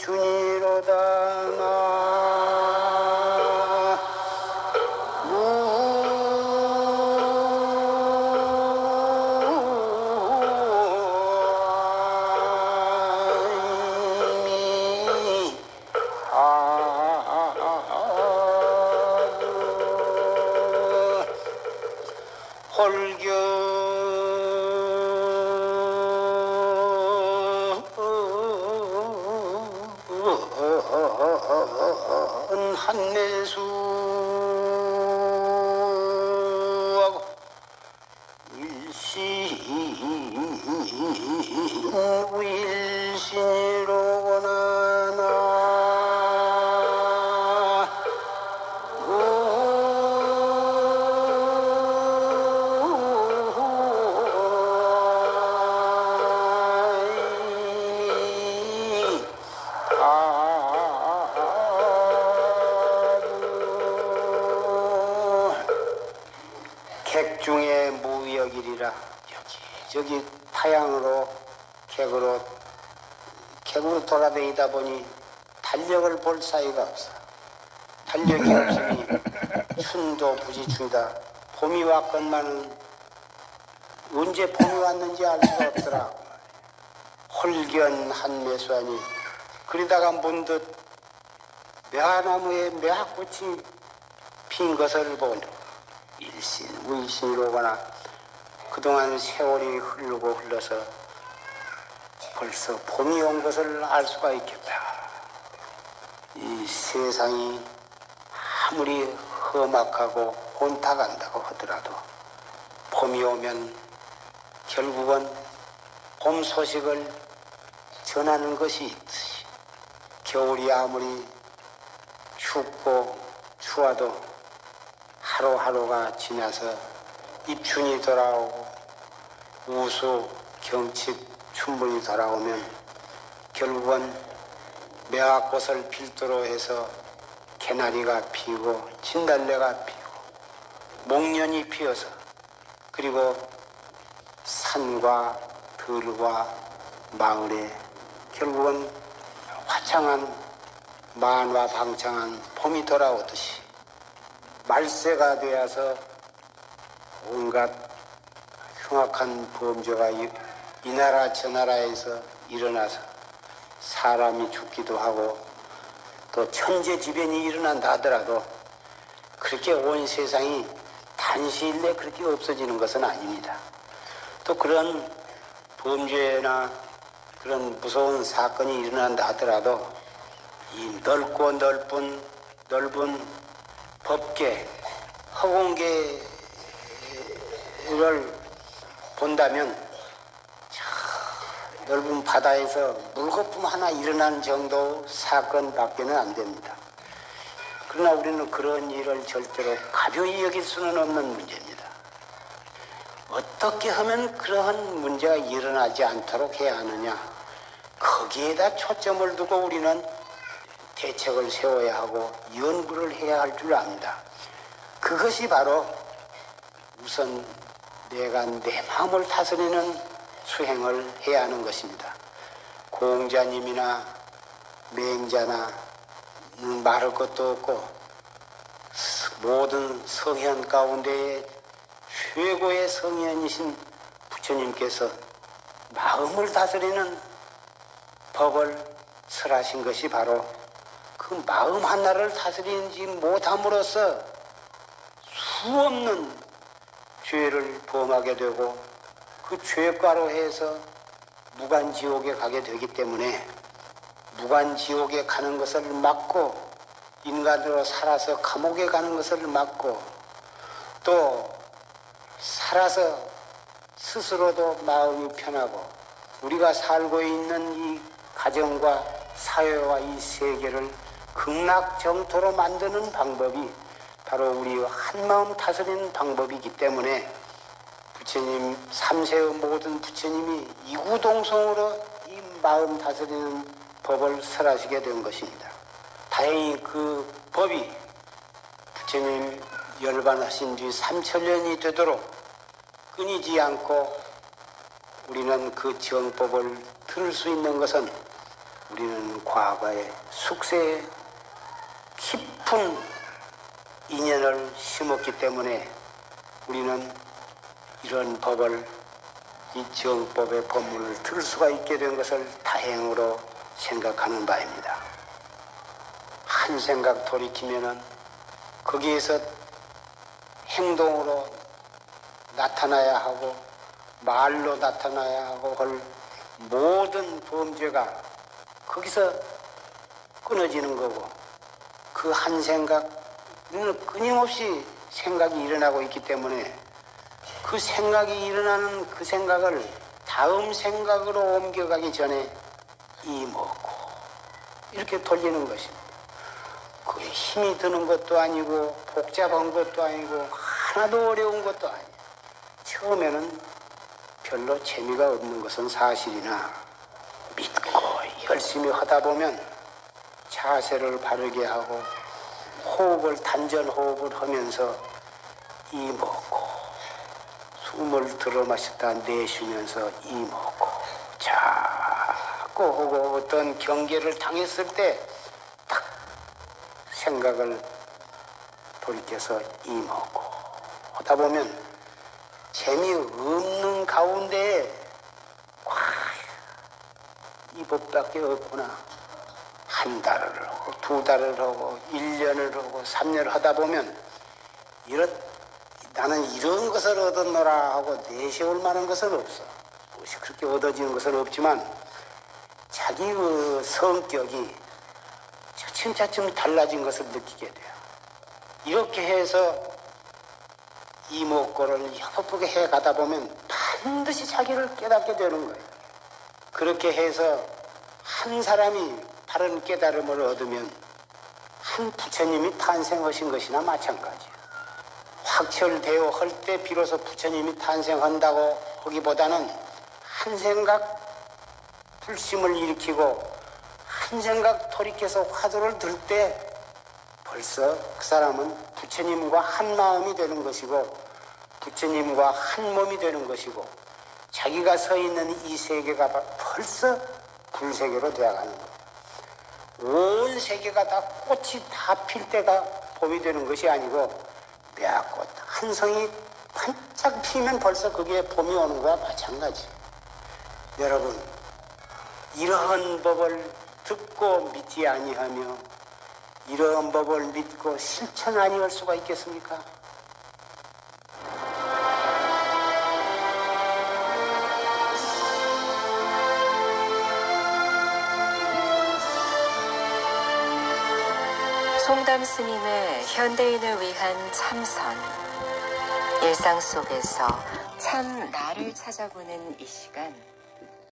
입춘이로다. 홀견 한매수하고 일신 우일신이로구나. 객중의 무역일이라 여기저기 타향으로 객으로 돌아다니다 보니 달력을 볼 사이가 없어. 달력이 없으니 춘도 부지춘이다. 봄이 왔건만은 언제 봄이 왔는지 알 수가 없더라. 홀견 한매수하니 그러다가 문득 매화나무에 매화꽃이 핀 것을 보니 일신 우일신이로거나 그동안 세월이 흐르고 흘러서 벌써 봄이 온 것을 알 수가 있겠다. 이 세상이 아무리 험악하고 혼탁한다고 하더라도 봄이 오면 결국은 봄 소식을 전하는 것이 있듯이 겨울이 아무리 춥고 추워도 하루하루가 지나서 입춘이 돌아오고 우수, 경칩, 춘분이 돌아오면 결국은 매화꽃을 필두로 해서 개나리가 피고 진달래가 피고 목련이 피어서 그리고 산과 들과 마을에 결국은 화창한 만화 방창한 봄이 돌아오듯이 말세가 되어서 온갖 흉악한 범죄가 이 나라 저 나라에서 일어나서 사람이 죽기도 하고 또 천재지변이 일어난다 하더라도 그렇게 온 세상이 단시일 내에 그렇게 없어지는 것은 아닙니다. 또 그런 범죄나 그런 무서운 사건이 일어난다 하더라도 이 넓고 넓은 법계, 허공계를 본다면 넓은 바다에서 물거품 하나 일어나는 정도 사건밖에는 안 됩니다. 그러나 우리는 그런 일을 절대로 가벼이 여길 수는 없는 문제입니다. 어떻게 하면 그러한 문제가 일어나지 않도록 해야 하느냐, 거기에다 초점을 두고 우리는 대책을 세워야 하고 연구를 해야 할 줄 압니다. 그것이 바로 우선 내가 내 마음을 다스리는 수행을 해야 하는 것입니다. 공자님이나 맹자나 말할 것도 없고 모든 성현 가운데 최고의 성현이신 부처님께서 마음을 다스리는 법을 설하신 것이 바로 그 마음 하나를 다스리지 못함으로써 수없는 죄를 범하게 되고 그 죄과로 해서 무간지옥에 가게 되기 때문에 무간지옥에 가는 것을 막고 인간으로 살아서 감옥에 가는 것을 막고 또 살아서 스스로도 마음이 편하고 우리가 살고 있는 이 가정과 사회와 이 세계를 극락정토로 만드는 방법이 바로 우리 한마음 다스리는 방법이기 때문에 부처님, 삼세의 모든 부처님이 이구동성으로 이 마음 다스리는 법을 설하시게 된 것입니다. 다행히 그 법이 부처님 열반하신 뒤 3000년이 되도록 끊이지 않고 우리는 그 정법을 들을 수 있는 것은 우리는 과거에 숙세에 깊은 인연을 심었기 때문에 우리는 이런 법을, 이 정법의 법문을 들을 수가 있게 된 것을 다행으로 생각하는 바입니다. 한 생각 돌이키면은 거기에서 행동으로 나타나야 하고 말로 나타나야 하고 할 모든 범죄가 거기서 끊어지는 거고, 그 한 생각, 우리는 끊임없이 생각이 일어나고 있기 때문에 그 생각이 일어나는 그 생각을 다음 생각으로 옮겨가기 전에 이 먹고 이렇게 돌리는 것입니다. 그게 힘이 드는 것도 아니고 복잡한 것도 아니고 하나도 어려운 것도 아니에요. 처음에는 별로 재미가 없는 것은 사실이나 믿고 열심히 하다 보면 자세를 바르게 하고 호흡을 단전 호흡을 하면서 이 먹고 숨을 들어 마셨다 내쉬면서 이 먹고 자꾸 하고 어떤 경계를 당했을 때 딱 생각을 돌이켜서 이 먹고 하다 보면 재미없는 가운데에 이 법밖에 없구나. 한 달을 하고 두 달을 하고 1년을 하고 3년을 하다 보면 나는 이런 것을 얻었노라 하고 내세울 만한 것은 없어. 무엇이 그렇게 얻어지는 것은 없지만 자기 그 성격이 차츰차츰 달라진 것을 느끼게 돼요. 이렇게 해서 이목고를 협업하게 해가다 보면 반드시 자기를 깨닫게 되는 거예요. 그렇게 해서 한 사람이 다른 깨달음을 얻으면 한 부처님이 탄생하신 것이나 마찬가지예요. 확철대오 할 때 비로소 부처님이 탄생한다고 하기보다는 한 생각 불심을 일으키고 한 생각 돌이켜서 화두를 들 때 벌써 그 사람은 부처님과 한 마음이 되는 것이고 부처님과 한 몸이 되는 것이고 자기가 서 있는 이 세계가 벌써 불세계로 되어가는 거예요. 온 세계가 다 꽃이 다 필 때가 봄이 되는 것이 아니고 몇 꽃 한 성이 반짝 피면 벌써 그게 봄이 오는 거와 마찬가지. 여러분, 이러한 법을 듣고 믿지 아니하며 이러한 법을 믿고 실천 아니할 수가 있겠습니까? 송담 스님의 현대인을 위한 참선. 일상 속에서 참 나를 찾아보는 이 시간.